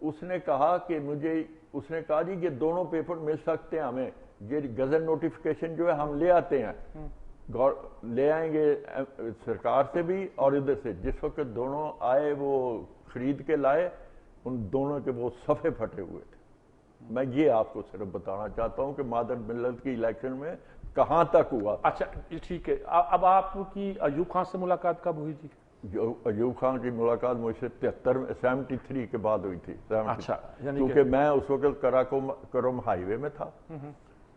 اس نے کہا کہ اس نے کہا جی یہ دونوں پیپر مل سکتے ہیں ہمیں، یہ گزٹ نوٹیفیکیشن جو ہے ہم لے آتے ہیں، لے آئیں گے سرکار سے بھی اور ادھر سے. جس وقت دونوں آئے وہ خرید کے لائے، ان دونوں کے وہ صفحے پھٹے ہوئے تھے. میں یہ آپ کو صرف بتانا چاہتا ہوں کہ مادر ملت کی الیکشن میں کہاں تک ہوا. اچھا ٹھیک ہے، اب آپ کی ایوب خان سے ملاقات کب ہوئی تھی؟ ایوب خان کی ملاقات مجھ سے 73 کے بعد ہوئی تھی. اچھا، کیونکہ میں اس وقت کراکرم ہائی وے میں تھا.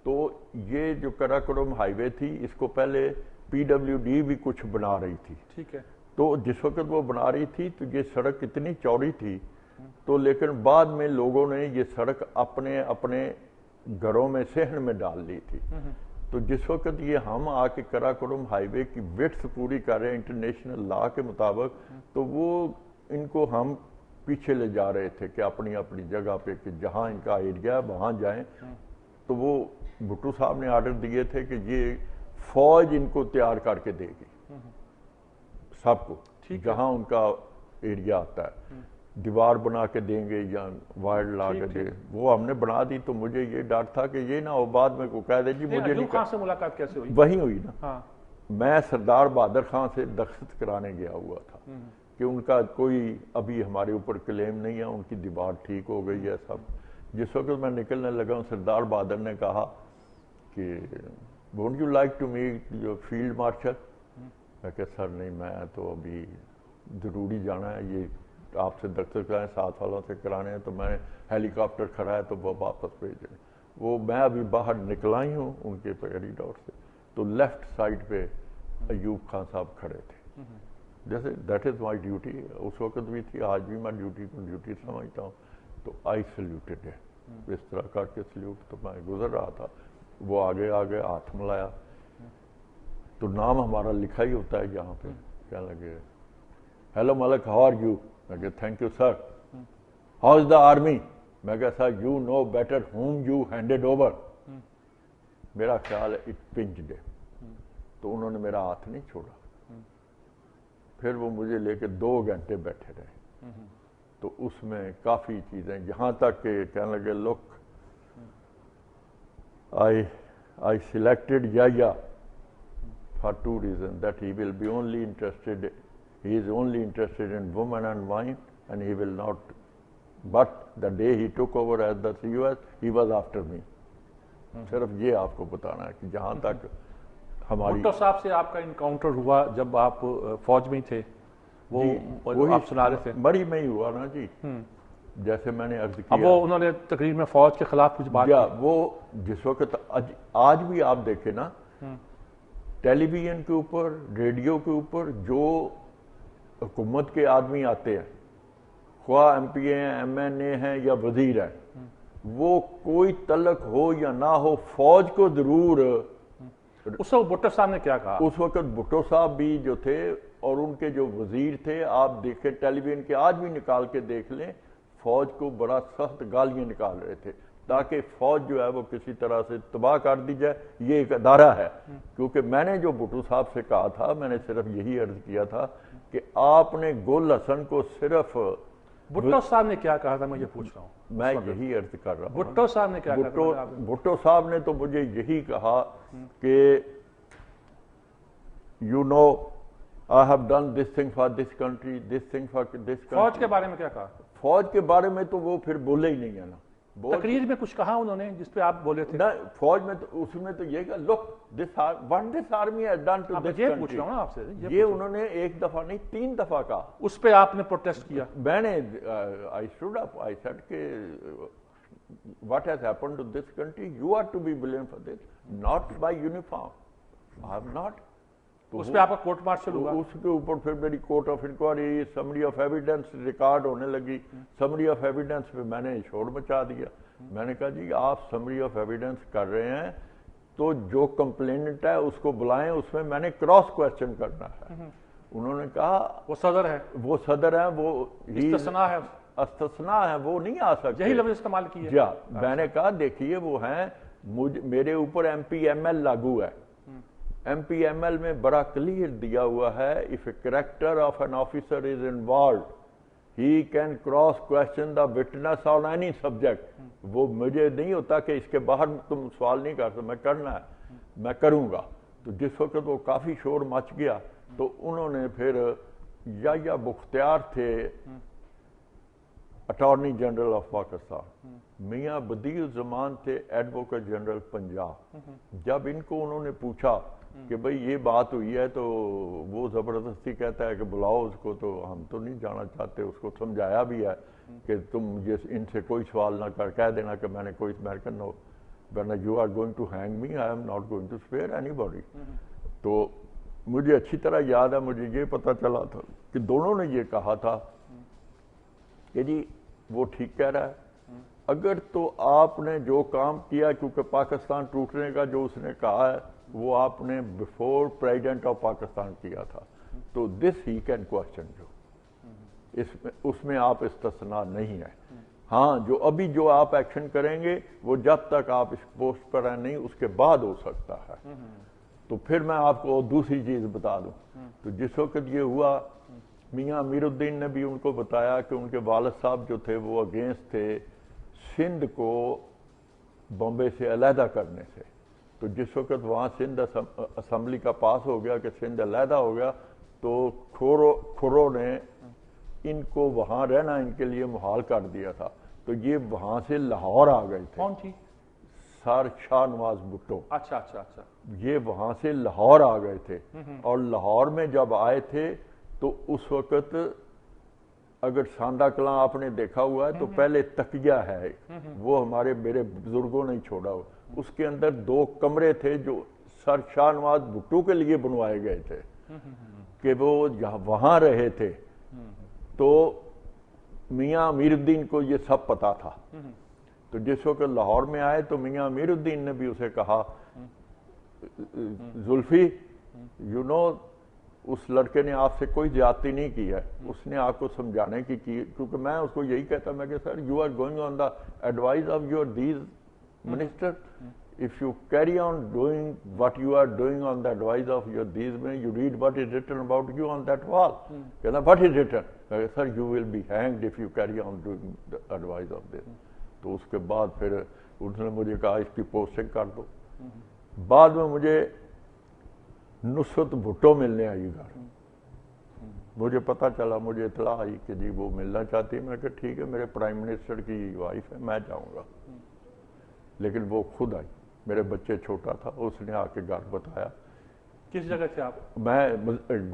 تو یہ جو کراکرم ہائی وے تھی اس کو پہلے پی ڈبلیو ڈی بھی کچھ بنا رہی تھی. ٹھیک ہے. تو جس وقت وہ بنا رہی تھی تو یہ سڑک اتنی چوڑی تھی، تو لیکن بعد میں لوگوں نے یہ سڑک اپنے اپنے گھروں میں صحن میں ڈال لی تھی. تو جس وقت یہ ہم آ کے کراکرم ہائی وے کی وڈتھ پوری کر رہے ہیں انٹرنیشنل لا کے مطابق، تو وہ ان کو ہم پیچھے لے جا رہے تھے کہ اپنی اپنی جگہ پہ کہ جہاں ان کا ایریا ہے وہاں جائیں. تو وہ بھٹو صاحب نے آرڈر دیے تھے کہ یہ فوج ان کو تیار کر کے دے گی سب کو، جہاں ان کا ایریا آتا ہے، دیوار بنا کے دیں گے یا وائر لا کے دیں. وہ ہم نے بنا دی. تو مجھے یہ ڈر تھا کہ یہ نہ ہو بعد میں کو کہہ دے جی مجھے نہیں. ایوب خان سے ملاقات کیسے ہوئی؟ وہیں ہوئی نا. میں سردار بہادر خان سے دستخط کرانے گیا ہوا تھا کہ ان کا کوئی ابھی ہمارے اوپر کلیم نہیں ہے، ان کی دیوار ٹھیک ہو گئی ہے سب. جس وقت میں نکلنے لگا ہوں سردار بہادر نے کہا کہ won't you like to meet your field marshal. میں کہ سر نہیں، میں تو ابھی ضروری جانا ہے، یہ آپ سے دستخط کرائیں، 7 والوں سے کرانے ہیں، تو میں نے ہیلی کاپٹر کھڑا ہے تو وہ واپس بھیج دیں. وہ میں ابھی باہر نکلا ہی ہوں ان کے کوریڈور سے، تو لیفٹ سائڈ پہ ایوب خان صاحب کھڑے تھے. جیسے دیٹ از مائی ڈیوٹی، اس وقت بھی تھی، آج بھی میں ڈیوٹی کو ڈیوٹی سمجھتا ہوں. تو آئی سلیوٹڈ ہے، اس طرح کر کے سلیوٹ. تو میں گزر رہا تھا، وہ آگے آگے ہاتھ ملایا. تو نام ہمارا لکھا ہی ہوتا ہے یہاں پہ. کہنے لگے hello Malik, how are you? میں کہ thank you sir. How is the army? میں کہ sir you know better whom you handed over. میرا خیال ہے اٹ پنچڈ ہے. تو انہوں نے میرا ہاتھ نہیں چھوڑا. پھر وہ مجھے لے کے 2 گھنٹے بیٹھے رہے. تو اس میں کافی چیزیں، یہاں تک کہ کہنے لگے لک I selected Yahya for 2 reasons, that he will be only interested, he is only interested in women and wine, and he will not, but the day he took over as the COS, he was after me. صرف یہ آپ کو بتانا ہے کہ جہاں تک ہماری بھٹو صاحب سے آپ کا انکاؤنٹر ہوا جب آپ فوج میں تھے، وہ آپ سنا رہے تھے. مری میں ہی ہوا نا جی، جیسے میں نے عرض کیا. اب وہ انہوں نے تقریر میں فوج کے خلاف کچھ بات کی. وہ جس وقت آج بھی آپ دیکھیں نا، ٹیلی ویژن کے اوپر، ریڈیو کے اوپر جو حکومت کے آدمی آتے ہیں، خواہ ایم پی اے ہیں، ایم این اے ہیں یا وزیر ہیں، وہ کوئی تعلق ہو یا نہ ہو فوج کو ضرور. اس وقت بھٹو صاحب نے کیا کہا؟ اس وقت بھٹو صاحب بھی جو تھے اور ان کے جو وزیر تھے، آپ دیکھیں ٹیلی ویژن کے آج بھی نکال کے دیکھ لیں، فوج کو بڑا سخت گالیاں نکال رہے تھے تاکہ فوج جو ہے وہ کسی طرح سے تباہ کر دی جائے. یہ ایک ادارہ ہے. کیونکہ میں نے جو بھٹو صاحب سے کہا تھا، میں نے صرف یہی عرض کیا تھا کہ آپ نے گل حسن کو صرف. بھٹو صاحب نے کیا کہا تھا میں یہ پوچھ رہا ہوں. میں یہی عرض کر رہا ہوں. بھٹو صاحب نے کیا کہا؟ بھٹو صاحب نے تو مجھے یہی کہا کہ you know I have done this thing for this country, this thing for this country. فوج کے بارے میں کیا کہا؟ فوج کے بارے میں تو وہ پھر بولے ہی نہیں ہے نا. تقریر میں کچھ کہا انہوں نے جس پہ آپ بولے تھے؟ فوج میں تو اس میں تو یہ کہا look what this army has done to this country. یہ پوچھ رہا ہوں آپ سے. یہ انہوں نے 1 دفعہ نہیں 3 دفعہ کہا. اس پہ آپ نے پروٹیسٹ کیا؟ میں نے I stood up, I said کہ what has happened to this country, you are to be blamed for this, not by uniform. I am not. اس پہ آپ کا کورٹ مارشل ہوا؟ اس کے اوپر پھر میری court of inquiry, summary of evidence record ہونے لگی. سمری آف ایویڈنس پہ میں نے شور مچا دیا. میں نے کہا جی آپ سمری آف ایویڈنس کر رہے ہیں تو جو کمپلینٹ ہے اس کو بلائیں، اس میں نے کراس کویسچن کرنا ہے. انہوں نے کہا وہ صدر ہے، وہ صدر ہیں، وہ استثناء ہے، استثناء ہے، وہ نہیں آ سکتے. یہی لفظ استعمال کیے. جی میں نے کہا دیکھیے وہ ہیں، میرے اوپر ایم پی ایم ایل لاگو ہے. ایم پی ایم ایل میں بڑا کلیئر دیا ہوا ہے if a character of an officer is involved he can cross question the witness on any subject. وہ مجھے نہیں ہوتا کہ اس کے باہر تم سوال نہیں کر سکتے، میں کرنا ہے میں کروں گا. تو جس وقت وہ کافی شور مچ گیا تو انہوں نے پھر یا مختار تھے اٹارنی جنرل آف پاکستان، میاں بدیع الزمان تھے ایڈوکیٹ جنرل پنجاب. جب ان کو انہوں نے پوچھا کہ بھئی یہ بات ہوئی ہے تو وہ زبردستی کہتا ہے کہ بلاؤ اس کو، تو ہم تو نہیں جانا چاہتے. اس کو سمجھایا بھی ہے کہ تم ان سے کوئی سوال نہ کر، کہہ دینا کہ میں نے کوئی امریکن ہو، ورنہ you are going to hang me, I am not going to spare anybody. تو مجھے اچھی طرح یاد ہے، مجھے یہ پتہ چلا تھا کہ دونوں نے یہ کہا تھا کہ جی وہ ٹھیک کہہ رہا ہے، اگر تو آپ نے جو کام کیا، کیونکہ پاکستان ٹوٹنے کا جو اس نے کہا ہے وہ آپ نے بفور پریزیڈنٹ آف پاکستان کیا تھا، تو دس ہی کین کوشچن جو اس میں آپ استثناء نہیں ہے. ہاں جو آپ ایکشن کریں گے وہ جب تک آپ اس پوسٹ پر ہیں نہیں، اس کے بعد ہو سکتا ہے. تو پھر میں آپ کو دوسری چیز بتا دوں. تو جس وقت یہ ہوا، میاں امیر الدین نے بھی ان کو بتایا کہ ان کے والد صاحب جو تھے وہ اگینسٹ تھے سندھ کو بامبے سے علیحدہ کرنے سے. تو جس وقت وہاں سندھ اسمبلی کا پاس ہو گیا کہ سندھ علیحدہ ہو گیا، تو کھرو نے ان کو وہاں رہنا ان کے لیے محال کر دیا تھا. تو یہ وہاں سے لاہور آ گئے تھے. کون تھی؟ سر شاہ نواز بھٹو. اچھا اچھا اچھا. یہ وہاں سے لاہور آ گئے تھے، اور لاہور میں جب آئے تھے تو اس وقت اگر ساندہ کلاں آپ نے دیکھا ہوا ہے تو پہلے تکیہ ہے، وہ میرے بزرگوں نے چھوڑا ہوا. اس کے اندر 2 کمرے تھے جو سر شاہ نواز بھٹو کے لیے بنوائے گئے تھے کہ وہ وہاں رہے تھے. تو میاں امیر الدین کو یہ سب پتا تھا. تو جس وقت لاہور میں آئے تو میاں امیر الدین نے بھی اسے کہا، زلفی یو نو اس لڑکے نے آپ سے کوئی زیادتی نہیں کی ہے، اس نے آپ کو سمجھانے کی کیونکہ میں اس کو یہی کہتا میں کہ sir you are going on the advice of your these minister, if you carry on doing what you are doing on the advice of your these men, you read what is written about you on that wall. What is written? Sir, you will be hanged if you carry on doing the advice of this. تو اس کے بعد پھر انہوں نے مجھے کہا اس کی posting کر دو. بعد میں مجھے نصرت بھٹو ملنے آئی گھر. مجھے پتا چلا، مجھے اطلاع آئی کہ جی وہ ملنا چاہتی ہے. میں کہ ٹھیک ہے، میرے پرائم منسٹر کی وائف ہے، میں جاؤں گا. لیکن وہ خود آئی، میرے بچے چھوٹا تھا، اس نے آ کے گھر بتایا. کس جگہ تھے آپ؟ میں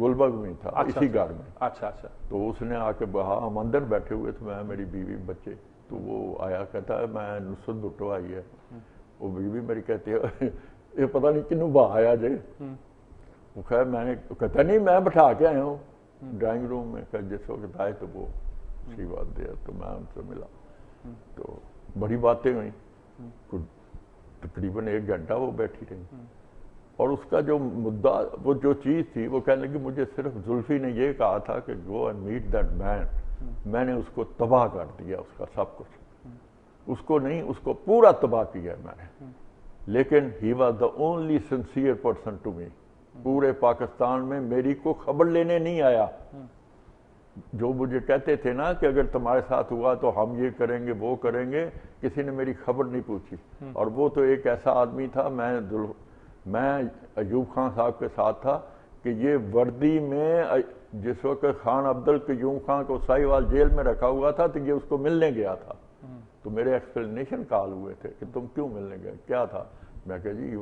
گلبرگ میں تھا، اسی گھر میں. اچھا اچھا. تو اس نے آ کے ہم اندر بیٹھے ہوئے تھے، میں میری بیوی بچے. تو وہ آیا کہتا ہے میں نصرت بھٹو آئی ہے. وہ بیوی میری کہتی ہے یہ پتہ نہیں کنوں باہر آیا جے. وہ خیر میں نے کہتا نہیں میں بٹھا کے آیا ہوں ڈرائنگ روم میں. کہ جس وقت آئے تو وہ اسی بات دیا. تو میں ان سے ملا تو بڑی باتیں ہوئیں. تقریباً 1 گھنٹہ وہ بیٹھی رہی. اور اس کا جو مدعا، وہ جو چیز تھی، وہ کہنے لگی مجھے صرف زلفی نے یہ کہا تھا کہ گو اینڈ میٹ دیٹ مین. میں نے اس کو تباہ کر دیا، اس کا سب کچھ. اس کو نہیں، اس کو پورا تباہ کیا میں نے. لیکن he was the only sincere person to me. پورے پاکستان میں میری کو خبر لینے نہیں آیا. جو مجھے کہتے تھے نا کہ اگر تمہارے ساتھ ہوا تو ہم یہ کریں گے وہ کریں گے، کسی نے میری خبر نہیں پوچھی. اور وہ تو ایک ایسا آدمی تھا، میں ایوب خان صاحب کے ساتھ تھا کہ یہ وردی میں جس وقت خان عبد القیوم خان کو ساہیوال جیل میں رکھا ہوا تھا تو یہ اس کو ملنے گیا تھا. تو میرے ایکسپلینیشن کال ہوئے تھے کہ تم کیوں ملنے گئے، کیا تھا. میں کہ جی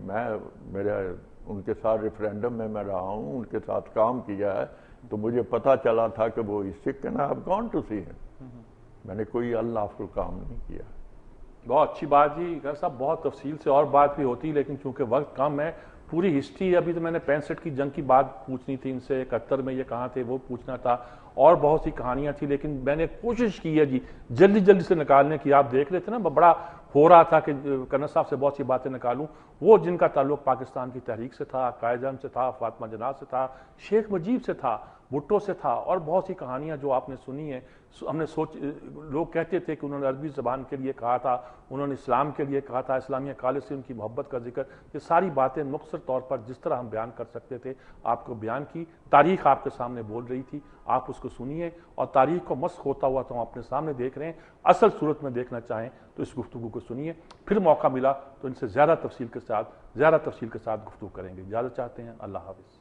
میں میرا ان کے ساتھ ریفرینڈم میں رہا ہوں، ان کے ساتھ کام کیا ہے، تو مجھے پتا چلا تھا کہ وہ سکھ and I have gone to see him. میں نے کوئی اللافل کام نہیں کیا. بہت اچھی بات جی گر صاحب. بہت تفصیل سے اور بات بھی ہوتی، لیکن چونکہ وقت کم ہے، پوری ہسٹری ابھی تو میں نے 65 کی جنگ کی بات پوچھنی تھی ان سے، 71 میں یہ کہاں تھے وہ پوچھنا تھا، اور بہت سی کہانیاں تھیں. لیکن میں نے کوشش کی ہے جی جلدی سے نکالنے کی. آپ دیکھ رہے تھے نا بڑا ہو رہا تھا کہ کرنل صاحب سے بہت سی باتیں نکالوں، وہ جن کا تعلق پاکستان کی تحریک سے تھا، قائد اعظم سے تھا، فاطمہ جناح سے تھا، شیخ مجیب سے تھا. بھٹو سے تھا، اور بہت سی کہانیاں جو آپ نے سنی ہیں. ہم نے لوگ کہتے تھے کہ انہوں نے عربی زبان کے لیے کہا تھا، انہوں نے اسلام کے لیے کہا تھا، اسلامیہ کالج سے ان کی محبت کا ذکر. یہ ساری باتیں مختصر طور پر جس طرح ہم بیان کر سکتے تھے آپ کو بیان کی. تاریخ آپ کے سامنے بول رہی تھی، آپ اس کو سنیے، اور تاریخ کو مسخ ہوتا ہوا تو ہم اپنے سامنے دیکھ رہے ہیں. اصل صورت میں دیکھنا چاہیں تو اس گفتگو کو سنیے، پھر موقع ملا تو ان سے زیادہ تفصیل کے ساتھ گفتگو کریں گے. اجازت چاہتے ہیں. اللہ حافظ.